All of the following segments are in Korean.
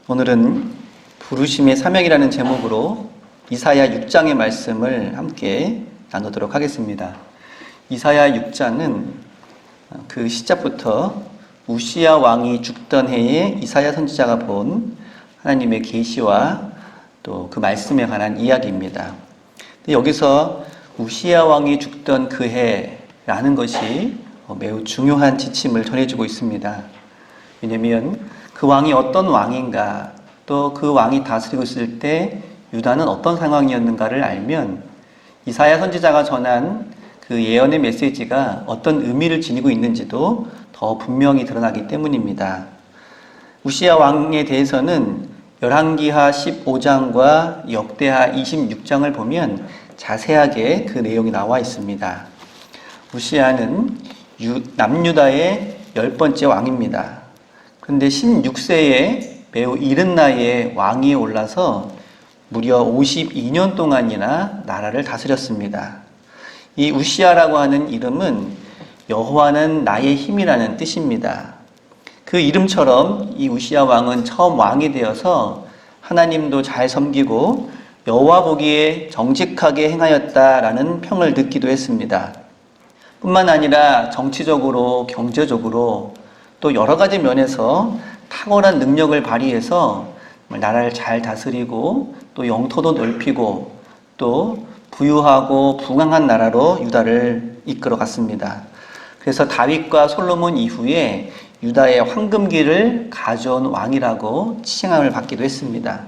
오늘은 부르심의 사명이라는 제목으로 이사야 6장의 말씀을 함께 나누도록 하겠습니다. 이사야 6장은 그 시작부터 우시야 왕이 죽던 해에 이사야 선지자가 본 하나님의 계시와 또 그 말씀에 관한 이야기입니다. 여기서 우시야 왕이 죽던 그 해라는 것이 매우 중요한 지침을 전해주고 있습니다. 왜냐하면 그 왕이 어떤 왕인가, 또 그 왕이 다스리고 있을 때 유다는 어떤 상황이었는가를 알면 이사야 선지자가 전한 그 예언의 메시지가 어떤 의미를 지니고 있는지도 더 분명히 드러나기 때문입니다. 우시야 왕에 대해서는 열왕기하 15장과 역대하 26장을 보면 자세하게 그 내용이 나와 있습니다. 우시야는 남유다의 10번째 왕입니다. 그런데 16세에 매우 이른 나이에 왕위에 올라서 무려 52년 동안이나 나라를 다스렸습니다. 이 우시야라고 하는 이름은 여호와는 나의 힘이라는 뜻입니다. 그 이름처럼 이 우시야 왕은 처음 왕이 되어서 하나님도 잘 섬기고 여호와 보기에 정직하게 행하였다라는 평을 듣기도 했습니다. 뿐만 아니라 정치적으로, 경제적으로 또 여러 가지 면에서 탁월한 능력을 발휘해서 나라를 잘 다스리고 또 영토도 넓히고 또 부유하고 부강한 나라로 유다를 이끌어 갔습니다. 그래서 다윗과 솔로몬 이후에 유다의 황금기를 가져온 왕이라고 칭함을 받기도 했습니다.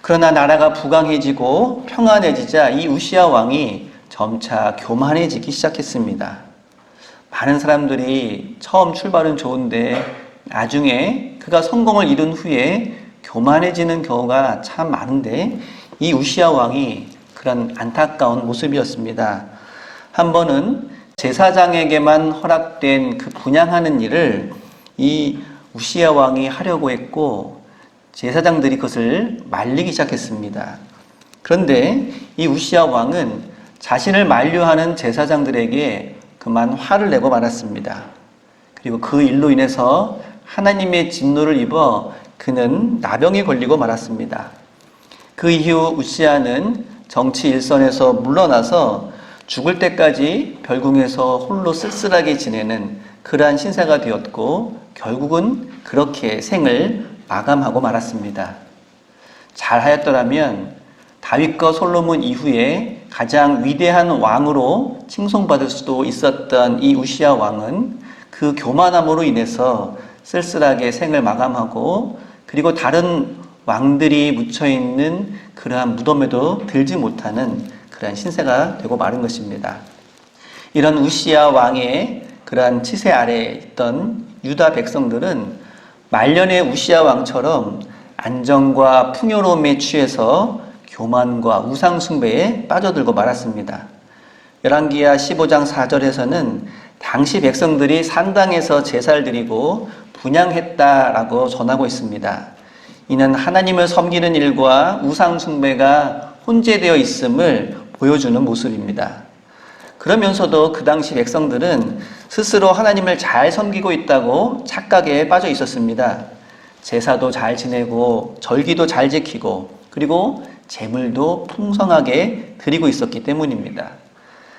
그러나 나라가 부강해지고 평안해지자 이 우시야 왕이 점차 교만해지기 시작했습니다. 많은 사람들이 처음 출발은 좋은데 나중에 그가 성공을 이룬 후에 교만해지는 경우가 참 많은데 이 우시야 왕이 그런 안타까운 모습이었습니다. 한 번은 제사장에게만 허락된 그 분향하는 일을 이 우시야 왕이 하려고 했고 제사장들이 그것을 말리기 시작했습니다. 그런데 이 우시야 왕은 자신을 만류하는 제사장들에게 그만 화를 내고 말았습니다. 그리고 그 일로 인해서 하나님의 진노를 입어 그는 나병에 걸리고 말았습니다. 그 이후 우시야는 정치 일선에서 물러나서 죽을 때까지 별궁에서 홀로 쓸쓸하게 지내는 그러한 신세가 되었고 결국은 그렇게 생을 마감하고 말았습니다. 잘하였더라면 다윗과 솔로몬 이후에 가장 위대한 왕으로 칭송받을 수도 있었던 이 우시야 왕은 그 교만함으로 인해서 쓸쓸하게 생을 마감하고 그리고 다른 왕들이 묻혀있는 그러한 무덤에도 들지 못하는 그러한 신세가 되고 마른 것입니다. 이런 우시야 왕의 그러한 치세 아래에 있던 유다 백성들은 말년의 우시야 왕처럼 안정과 풍요로움에 취해서 교만과 우상숭배에 빠져들고 말았습니다. 열왕기하 15장 4절에서는 당시 백성들이 산당에서 제사를 드리고 분향했다라고 전하고 있습니다. 이는 하나님을 섬기는 일과 우상숭배가 혼재되어 있음을 보여주는 모습입니다. 그러면서도 그 당시 백성들은 스스로 하나님을 잘 섬기고 있다고 착각에 빠져 있었습니다. 제사도 잘 지내고 절기도 잘 지키고 그리고 재물도 풍성하게 드리고 있었기 때문입니다.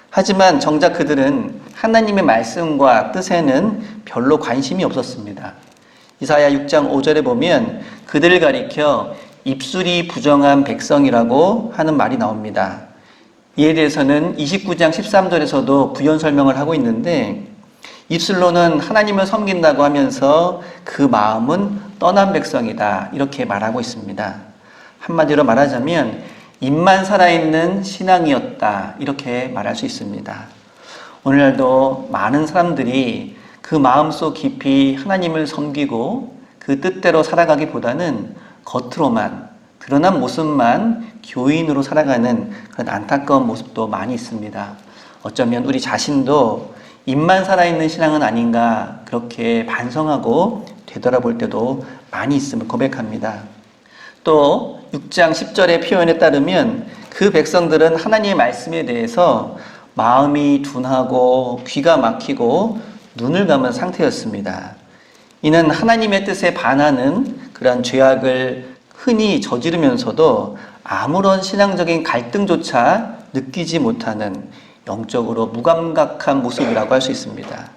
하지만 정작 그들은 하나님의 말씀과 뜻에는 별로 관심이 없었습니다. 이사야 6장 5절에 보면 그들을 가리켜 입술이 부정한 백성이라고 하는 말이 나옵니다. 이에 대해서는 29장 13절에서도 부연 설명을 하고 있는데 입술로는 하나님을 섬긴다고 하면서 그 마음은 떠난 백성이다 이렇게 말하고 있습니다. 한마디로 말하자면 입만 살아있는 신앙이었다 이렇게 말할 수 있습니다. 오늘날도 많은 사람들이 그 마음속 깊이 하나님을 섬기고 그 뜻대로 살아가기보다는 겉으로만 드러난 모습만 교인으로 살아가는 그런 안타까운 모습도 많이 있습니다. 어쩌면 우리 자신도 입만 살아있는 신앙은 아닌가 그렇게 반성하고 되돌아볼 때도 많이 있음을 고백합니다. 또 6장 10절의 표현에 따르면 그 백성들은 하나님의 말씀에 대해서 마음이 둔하고 귀가 막히고 눈을 감은 상태였습니다. 이는 하나님의 뜻에 반하는 그러한 죄악을 흔히 저지르면서도 아무런 신앙적인 갈등조차 느끼지 못하는 영적으로 무감각한 모습이라고 할 수 있습니다.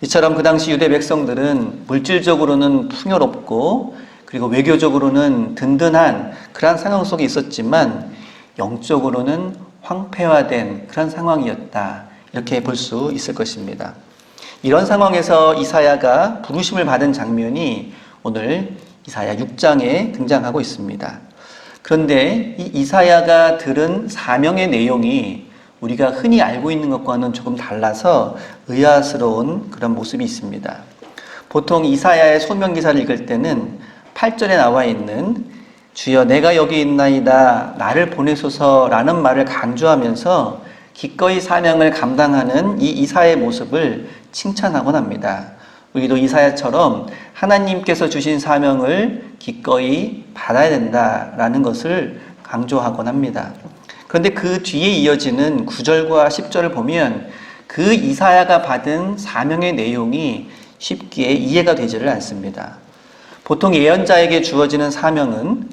이처럼 그 당시 유대 백성들은 물질적으로는 풍요롭고 그리고 외교적으로는 든든한 그러한 상황 속에 있었지만 영적으로는 황폐화된 그런 상황이었다. 이렇게 볼 수 있을 것입니다. 이런 상황에서 이사야가 부르심을 받은 장면이 오늘 이사야 6장에 등장하고 있습니다. 그런데 이 이사야가 들은 사명의 내용이 우리가 흔히 알고 있는 것과는 조금 달라서 의아스러운 그런 모습이 있습니다. 보통 이사야의 소명 기사를 읽을 때는 8절에 나와 있는 주여 내가 여기 있나이다 나를 보내소서라는 말을 강조하면서 기꺼이 사명을 감당하는 이 이사야의 모습을 칭찬하곤 합니다. 우리도 이사야처럼 하나님께서 주신 사명을 기꺼이 받아야 된다라는 것을 강조하곤 합니다. 그런데 그 뒤에 이어지는 9절과 10절을 보면 그 이사야가 받은 사명의 내용이 쉽게 이해가 되지를 않습니다. 보통 예언자에게 주어지는 사명은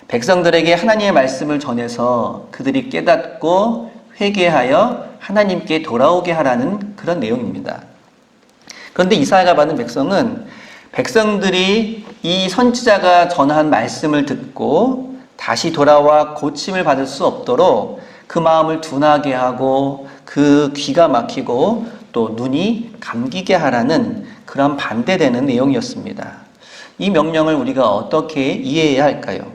백성들에게 하나님의 말씀을 전해서 그들이 깨닫고 회개하여 하나님께 돌아오게 하라는 그런 내용입니다. 그런데 이사야가 받은 백성은 백성들이 이 선지자가 전한 말씀을 듣고 다시 돌아와 고침을 받을 수 없도록 그 마음을 둔하게 하고 그 귀가 막히고 또 눈이 감기게 하라는 그런 반대되는 내용이었습니다. 이 명령을 우리가 어떻게 이해해야 할까요?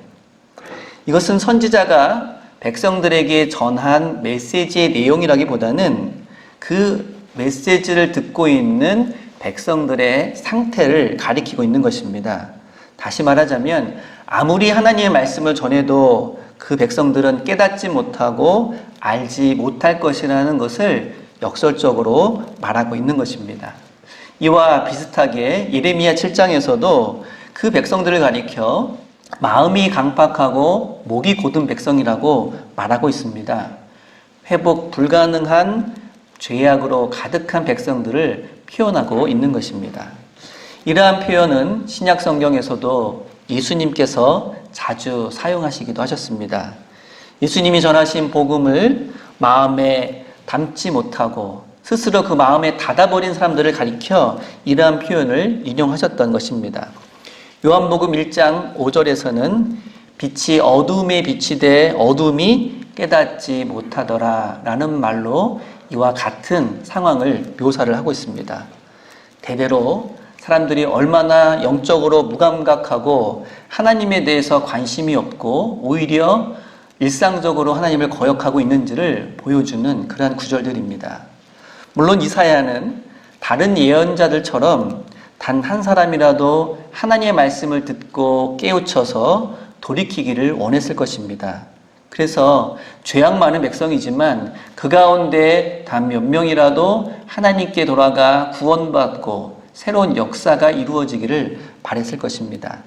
이것은 선지자가 백성들에게 전한 메시지의 내용이라기보다는 그 메시지를 듣고 있는 백성들의 상태를 가리키고 있는 것입니다. 다시 말하자면 아무리 하나님의 말씀을 전해도 그 백성들은 깨닫지 못하고 알지 못할 것이라는 것을 역설적으로 말하고 있는 것입니다. 이와 비슷하게 예레미야 7장에서도 그 백성들을 가리켜 마음이 강팍하고 목이 곧은 백성이라고 말하고 있습니다. 회복 불가능한 죄악으로 가득한 백성들을 표현하고 있는 것입니다. 이러한 표현은 신약 성경에서도 예수님께서 자주 사용하시기도 하셨습니다. 예수님이 전하신 복음을 마음에 담지 못하고 스스로 그 마음에 닫아버린 사람들을 가리켜 이러한 표현을 인용하셨던 것입니다. 요한복음 1장 5절에서는 빛이 어두움에 비치되 어두움이 깨닫지 못하더라 라는 말로 이와 같은 상황을 묘사를 하고 있습니다. 대대로 사람들이 얼마나 영적으로 무감각하고 하나님에 대해서 관심이 없고 오히려 일상적으로 하나님을 거역하고 있는지를 보여주는 그러한 구절들입니다. 물론 이사야는 다른 예언자들처럼 단 한 사람이라도 하나님의 말씀을 듣고 깨우쳐서 돌이키기를 원했을 것입니다. 그래서 죄악 많은 백성이지만 그 가운데 단 몇 명이라도 하나님께 돌아가 구원받고 새로운 역사가 이루어지기를 바랬을 것입니다.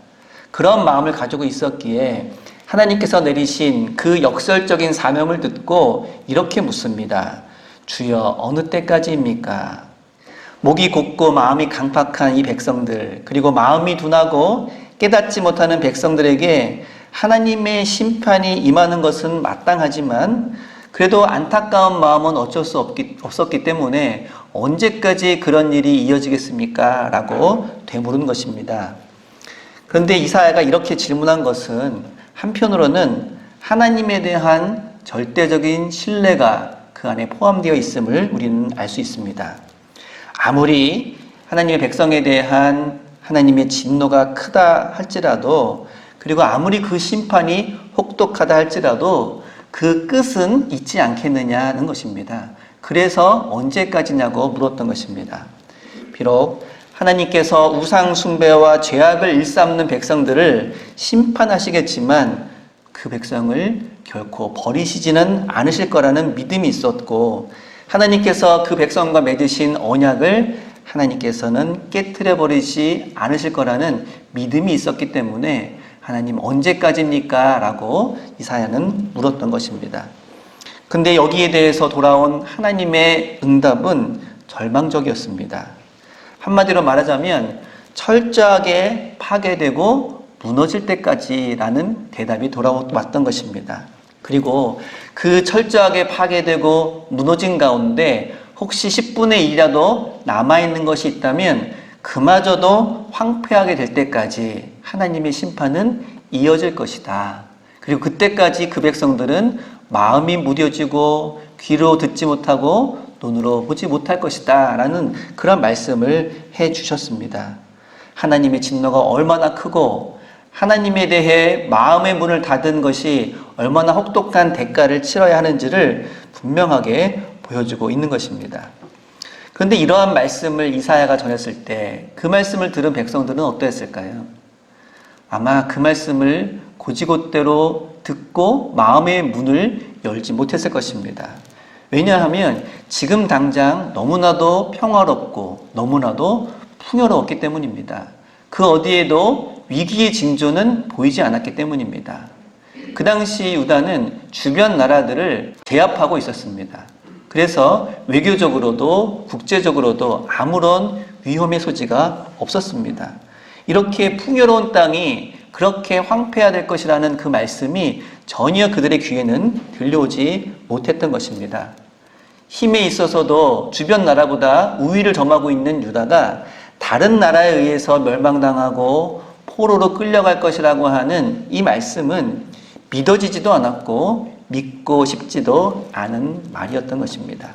그런 마음을 가지고 있었기에 하나님께서 내리신 그 역설적인 사명을 듣고 이렇게 묻습니다. 주여 어느 때까지입니까? 목이 곧고 마음이 강팍한 이 백성들, 그리고 마음이 둔하고 깨닫지 못하는 백성들에게 하나님의 심판이 임하는 것은 마땅하지만 그래도 안타까운 마음은 어쩔 수 없었기 때문에 언제까지 그런 일이 이어지겠습니까? 라고 되물은 것입니다. 그런데 이사야가 이렇게 질문한 것은 한편으로는 하나님에 대한 절대적인 신뢰가 그 안에 포함되어 있음을 우리는 알 수 있습니다. 아무리 하나님의 백성에 대한 하나님의 진노가 크다 할지라도 그리고 아무리 그 심판이 혹독하다 할지라도 그 끝은 있지 않겠느냐는 것입니다. 그래서 언제까지냐고 물었던 것입니다. 비록 하나님께서 우상 숭배와 죄악을 일삼는 백성들을 심판하시겠지만 그 백성을 결코 버리시지는 않으실 거라는 믿음이 있었고 하나님께서 그 백성과 맺으신 언약을 하나님께서는 깨트려 버리지 않으실 거라는 믿음이 있었기 때문에 하나님 언제까지입니까? 라고 이사야는 물었던 것입니다. 근데 여기에 대해서 돌아온 하나님의 응답은 절망적이었습니다. 한마디로 말하자면 철저하게 파괴되고 무너질 때까지라는 대답이 돌아왔던 것입니다. 그리고 그 철저하게 파괴되고 무너진 가운데 혹시 10분의 1이라도 남아있는 것이 있다면 그마저도 황폐하게 될 때까지 하나님의 심판은 이어질 것이다. 그리고 그때까지 그 백성들은 마음이 무뎌지고 귀로 듣지 못하고 눈으로 보지 못할 것이다 라는 그런 말씀을 해 주셨습니다. 하나님의 진노가 얼마나 크고 하나님에 대해 마음의 문을 닫은 것이 얼마나 혹독한 대가를 치러야 하는지를 분명하게 보여주고 있는 것입니다. 그런데 이러한 말씀을 이사야가 전했을 때 그 말씀을 들은 백성들은 어떠했을까요? 아마 그 말씀을 곧이곧대로 듣고 마음의 문을 열지 못했을 것입니다. 왜냐하면 지금 당장 너무나도 평화롭고 너무나도 풍요로웠기 때문입니다. 그 어디에도 위기의 징조는 보이지 않았기 때문입니다. 그 당시 유다는 주변 나라들을 제압하고 있었습니다. 그래서 외교적으로도 국제적으로도 아무런 위험의 소지가 없었습니다. 이렇게 풍요로운 땅이 그렇게 황폐해야 될 것이라는 그 말씀이 전혀 그들의 귀에는 들려오지 못했던 것입니다. 힘에 있어서도 주변 나라보다 우위를 점하고 있는 유다가 다른 나라에 의해서 멸망당하고 포로로 끌려갈 것이라고 하는 이 말씀은 믿어지지도 않았고 믿고 싶지도 않은 말이었던 것입니다.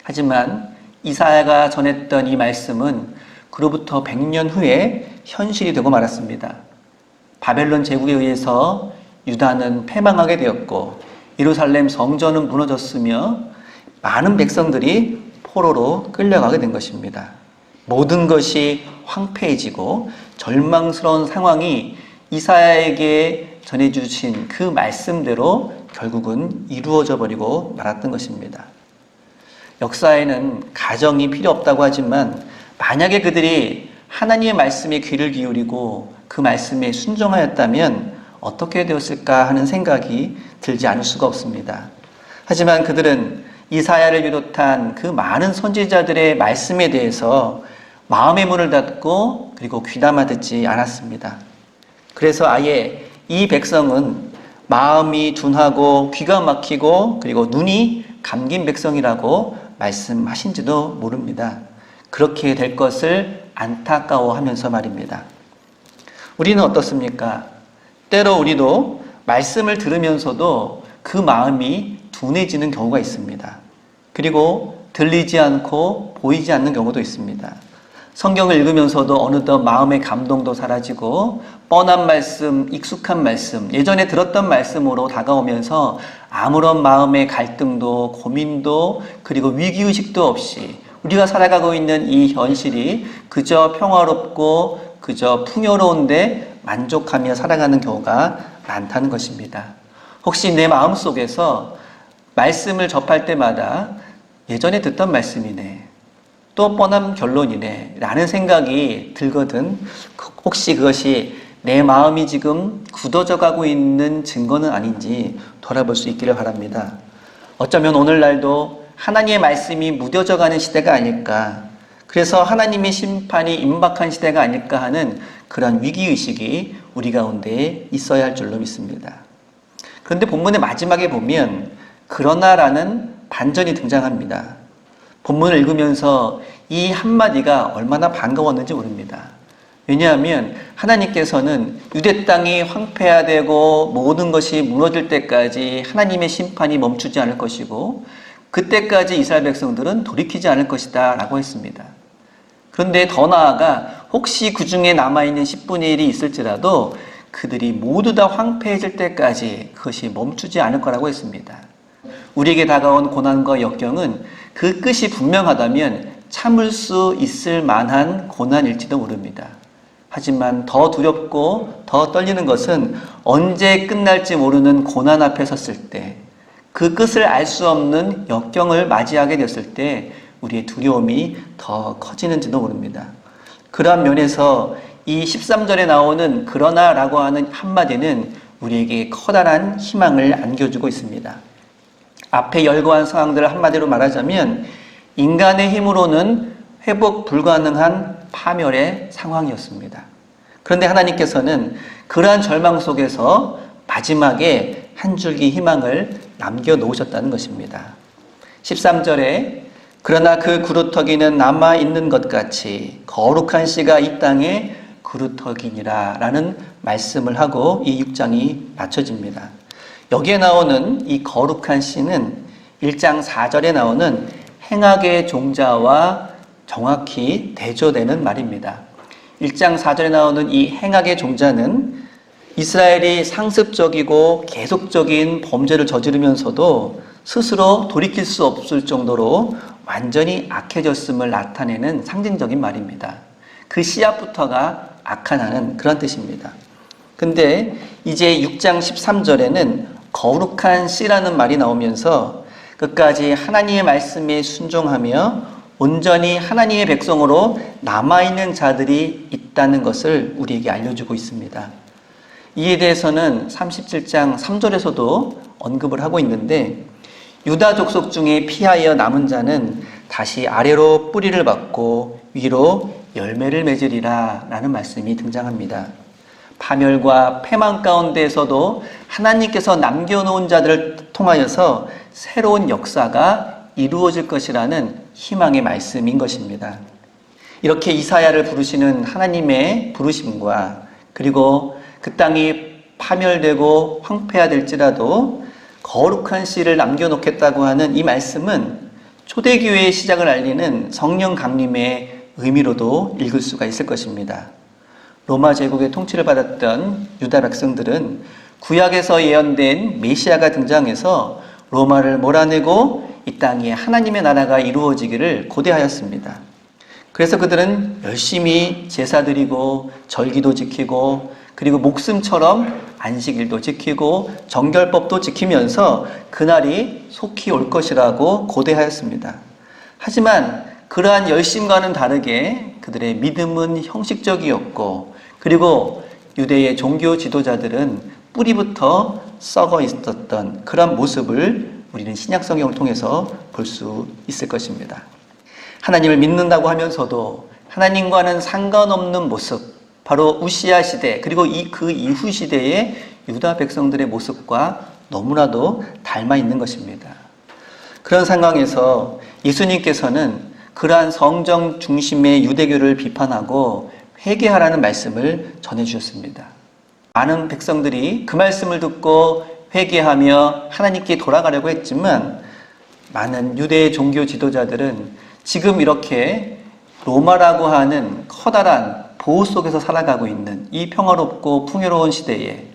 하지만 이사야가 전했던 이 말씀은 그로부터 100년 후에 현실이 되고 말았습니다. 바벨론 제국에 의해서 유다는 패망하게 되었고 예루살렘 성전은 무너졌으며 많은 백성들이 포로로 끌려가게 된 것입니다. 모든 것이 황폐해지고 절망스러운 상황이 이사야에게 전해주신 그 말씀대로 결국은 이루어져 버리고 말았던 것입니다. 역사에는 가정이 필요 없다고 하지만 만약에 그들이 하나님의 말씀에 귀를 기울이고 그 말씀에 순종하였다면 어떻게 되었을까 하는 생각이 들지 않을 수가 없습니다. 하지만 그들은 이사야를 비롯한 그 많은 선지자들의 말씀에 대해서 마음의 문을 닫고 그리고 귀담아 듣지 않았습니다. 그래서 아예 이 백성은 마음이 둔하고 귀가 막히고 그리고 눈이 감긴 백성이라고 말씀하신지도 모릅니다. 그렇게 될 것을 안타까워하면서 말입니다. 우리는 어떻습니까? 때로 우리도 말씀을 들으면서도 그 마음이 둔해지는 경우가 있습니다. 그리고 들리지 않고 보이지 않는 경우도 있습니다. 성경을 읽으면서도 어느덧 마음의 감동도 사라지고 뻔한 말씀, 익숙한 말씀, 예전에 들었던 말씀으로 다가오면서 아무런 마음의 갈등도 고민도 그리고 위기의식도 없이 우리가 살아가고 있는 이 현실이 그저 평화롭고 그저 풍요로운데 만족하며 살아가는 경우가 많다는 것입니다. 혹시 내 마음속에서 말씀을 접할 때마다 예전에 듣던 말씀이네, 또 뻔한 결론이네 라는 생각이 들거든 혹시 그것이 내 마음이 지금 굳어져 가고 있는 증거는 아닌지 돌아볼 수 있기를 바랍니다. 어쩌면 오늘날도 하나님의 말씀이 무뎌져 가는 시대가 아닐까, 그래서 하나님의 심판이 임박한 시대가 아닐까 하는 그런 위기의식이 우리 가운데 있어야 할 줄로 믿습니다. 그런데 본문의 마지막에 보면 그러나라는 반전이 등장합니다. 본문을 읽으면서 이 한마디가 얼마나 반가웠는지 모릅니다. 왜냐하면 하나님께서는 유대 땅이 황폐해야 되고 모든 것이 무너질 때까지 하나님의 심판이 멈추지 않을 것이고 그때까지 이스라엘 백성들은 돌이키지 않을 것이다 라고 했습니다. 그런데 더 나아가 혹시 그 중에 남아있는 10분의 1이 있을지라도 그들이 모두 다 황폐해질 때까지 그것이 멈추지 않을 거라고 했습니다. 우리에게 다가온 고난과 역경은 그 끝이 분명하다면 참을 수 있을 만한 고난일지도 모릅니다. 하지만 더 두렵고 더 떨리는 것은 언제 끝날지 모르는 고난 앞에 섰을 때, 그 끝을 알 수 없는 역경을 맞이하게 됐을 때 우리의 두려움이 더 커지는지도 모릅니다. 그러한 면에서 이 13절에 나오는 그러나라고 하는 한마디는 우리에게 커다란 희망을 안겨주고 있습니다. 앞에 열거한 상황들을 한마디로 말하자면 인간의 힘으로는 회복 불가능한 파멸의 상황이었습니다. 그런데 하나님께서는 그러한 절망 속에서 마지막에 한 줄기 희망을 남겨놓으셨다는 것입니다. 13절에 그러나 그 그루터기는 남아있는 것 같이 거룩한 씨가 이 땅에 그루터기니라 라는 말씀을 하고 이 6장이 마쳐집니다. 여기에 나오는 이 거룩한 씨는 1장 4절에 나오는 행악의 종자와 정확히 대조되는 말입니다. 1장 4절에 나오는 이 행악의 종자는 이스라엘이 상습적이고 계속적인 범죄를 저지르면서도 스스로 돌이킬 수 없을 정도로 완전히 악해졌음을 나타내는 상징적인 말입니다. 그 씨앗부터가 악하다는 그런 뜻입니다. 근데 이제 6장 13절에는 거룩한 씨라는 말이 나오면서 끝까지 하나님의 말씀에 순종하며 온전히 하나님의 백성으로 남아있는 자들이 있다는 것을 우리에게 알려주고 있습니다. 이에 대해서는 37장 3절에서도 언급을 하고 있는데 유다 족속 중에 피하여 남은 자는 다시 아래로 뿌리를 받고 위로 열매를 맺으리라 라는 말씀이 등장합니다. 파멸과 패망 가운데에서도 하나님께서 남겨놓은 자들을 통하여서 새로운 역사가 이루어질 것이라는 희망의 말씀인 것입니다. 이렇게 이사야를 부르시는 하나님의 부르심과 그리고 그 땅이 파멸되고 황폐화될지라도 거룩한 씨를 남겨놓겠다고 하는 이 말씀은 초대교회의 시작을 알리는 성령 강림의 의미로도 읽을 수가 있을 것입니다. 로마 제국의 통치를 받았던 유다 백성들은 구약에서 예언된 메시아가 등장해서 로마를 몰아내고 이 땅에 하나님의 나라가 이루어지기를 고대하였습니다. 그래서 그들은 열심히 제사 드리고 절기도 지키고 그리고 목숨처럼 안식일도 지키고 정결법도 지키면서 그날이 속히 올 것이라고 고대하였습니다. 하지만 그러한 열심과는 다르게 그들의 믿음은 형식적이었고 그리고 유대의 종교 지도자들은 뿌리부터 썩어 있었던 그런 모습을 우리는 신약 성경을 통해서 볼 수 있을 것입니다. 하나님을 믿는다고 하면서도 하나님과는 상관없는 모습, 바로 우시야 시대 그리고 그 이후 시대의 유다 백성들의 모습과 너무나도 닮아 있는 것입니다. 그런 상황에서 예수님께서는 그러한 성정 중심의 유대교를 비판하고 회개하라는 말씀을 전해주셨습니다. 많은 백성들이 그 말씀을 듣고 회개하며 하나님께 돌아가려고 했지만 많은 유대의 종교 지도자들은 지금 이렇게 로마라고 하는 커다란 보호 속에서 살아가고 있는 이 평화롭고 풍요로운 시대에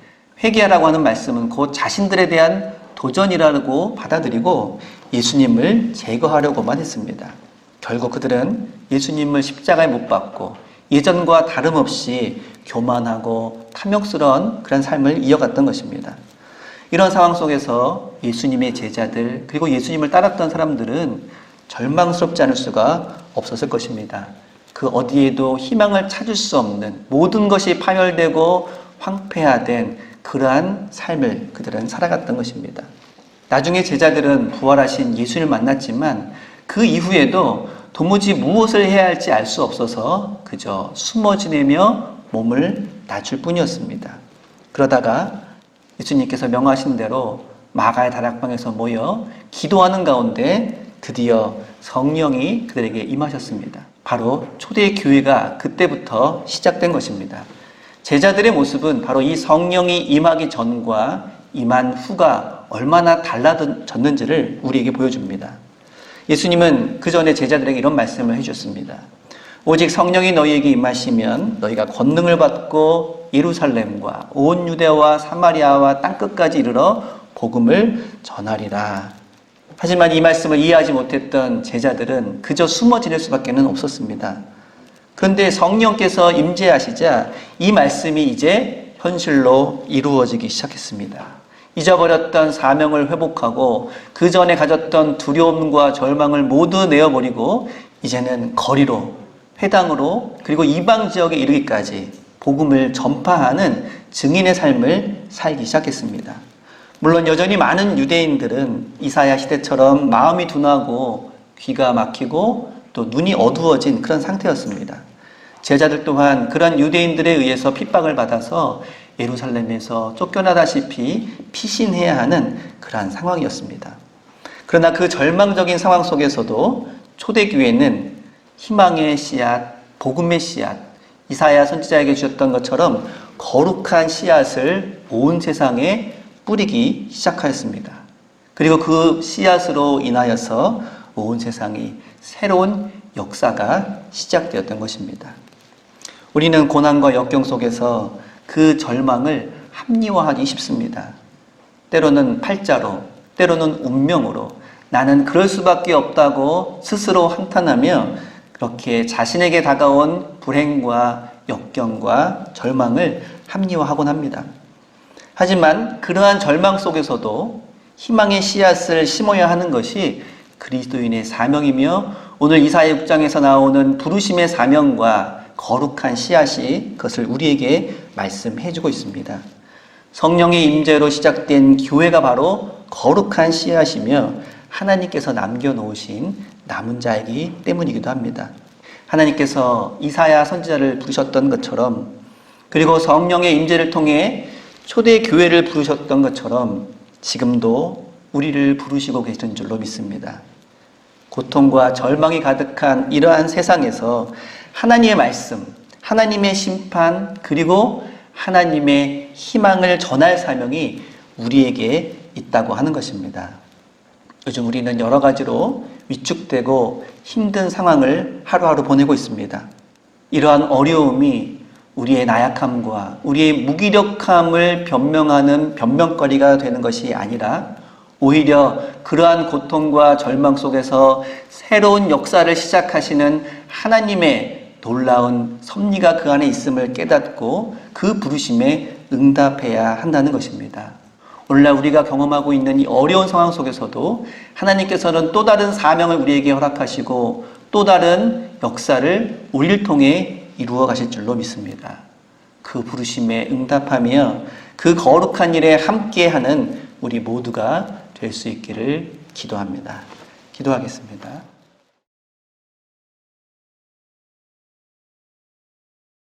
회개하라고 하는 말씀은 곧 자신들에 대한 도전이라고 받아들이고 예수님을 제거하려고만 했습니다. 결국 그들은 예수님을 십자가에 못 박고 예전과 다름없이 교만하고 탐욕스러운 그런 삶을 이어갔던 것입니다. 이런 상황 속에서 예수님의 제자들 그리고 예수님을 따랐던 사람들은 절망스럽지 않을 수가 없었을 것입니다. 그 어디에도 희망을 찾을 수 없는 모든 것이 파멸되고 황폐화된 그러한 삶을 그들은 살아갔던 것입니다. 나중에 제자들은 부활하신 예수님을 만났지만 그 이후에도 도무지 무엇을 해야 할지 알 수 없어서 그저 숨어 지내며 몸을 낮출 뿐이었습니다. 그러다가 예수님께서 명하신 대로 마가의 다락방에서 모여 기도하는 가운데 드디어 성령이 그들에게 임하셨습니다. 바로 초대 교회가 그때부터 시작된 것입니다. 제자들의 모습은 바로 이 성령이 임하기 전과 임한 후가 얼마나 달라졌는지를 우리에게 보여줍니다. 예수님은 그 전에 제자들에게 이런 말씀을 해주셨습니다. 오직 성령이 너희에게 임하시면 너희가 권능을 받고 예루살렘과 온 유대와 사마리아와 땅끝까지 이르러 복음을 전하리라. 하지만 이 말씀을 이해하지 못했던 제자들은 그저 숨어 지낼 수밖에 없었습니다. 그런데 성령께서 임재하시자 이 말씀이 이제 현실로 이루어지기 시작했습니다. 잊어버렸던 사명을 회복하고 그 전에 가졌던 두려움과 절망을 모두 내어버리고 이제는 거리로, 회당으로 그리고 이방 지역에 이르기까지 복음을 전파하는 증인의 삶을 살기 시작했습니다. 물론 여전히 많은 유대인들은 이사야 시대처럼 마음이 둔하고 귀가 막히고 또 눈이 어두워진 그런 상태였습니다. 제자들 또한 그런 유대인들에 의해서 핍박을 받아서 예루살렘에서 쫓겨나다시피 피신해야 하는 그러한 상황이었습니다. 그러나 그 절망적인 상황 속에서도 초대교회는 희망의 씨앗, 복음의 씨앗, 이사야 선지자에게 주셨던 것처럼 거룩한 씨앗을 온 세상에 뿌리기 시작하였습니다. 그리고 그 씨앗으로 인하여서 온 세상이 새로운 역사가 시작되었던 것입니다. 우리는 고난과 역경 속에서 그 절망을 합리화하기 쉽습니다. 때로는 팔자로, 때로는 운명으로 나는 그럴 수밖에 없다고 스스로 한탄하며 그렇게 자신에게 다가온 불행과 역경과 절망을 합리화하곤 합니다. 하지만 그러한 절망 속에서도 희망의 씨앗을 심어야 하는 것이 그리스도인의 사명이며 오늘 이사야 6장에서 나오는 부르심의 사명과 거룩한 씨앗이 그것을 우리에게 말씀해주고 있습니다. 성령의 임재로 시작된 교회가 바로 거룩한 씨앗이며 하나님께서 남겨놓으신 남은 자이기 때문이기도 합니다. 하나님께서 이사야 선지자를 부르셨던 것처럼 그리고 성령의 임재를 통해 초대교회를 부르셨던 것처럼 지금도 우리를 부르시고 계신 줄로 믿습니다. 고통과 절망이 가득한 이러한 세상에서 하나님의 말씀, 하나님의 심판, 그리고 하나님의 희망을 전할 사명이 우리에게 있다고 하는 것입니다. 요즘 우리는 여러 가지로 위축되고 힘든 상황을 하루하루 보내고 있습니다. 이러한 어려움이 우리의 나약함과 우리의 무기력함을 변명하는 변명거리가 되는 것이 아니라 오히려 그러한 고통과 절망 속에서 새로운 역사를 시작하시는 하나님의 놀라운 섭리가 그 안에 있음을 깨닫고 그 부르심에 응답해야 한다는 것입니다. 오늘날 우리가 경험하고 있는 이 어려운 상황 속에서도 하나님께서는 또 다른 사명을 우리에게 허락하시고 또 다른 역사를 우리를 통해 이루어 가실 줄로 믿습니다. 그 부르심에 응답하며 그 거룩한 일에 함께하는 우리 모두가 될 수 있기를 기도합니다. 기도하겠습니다.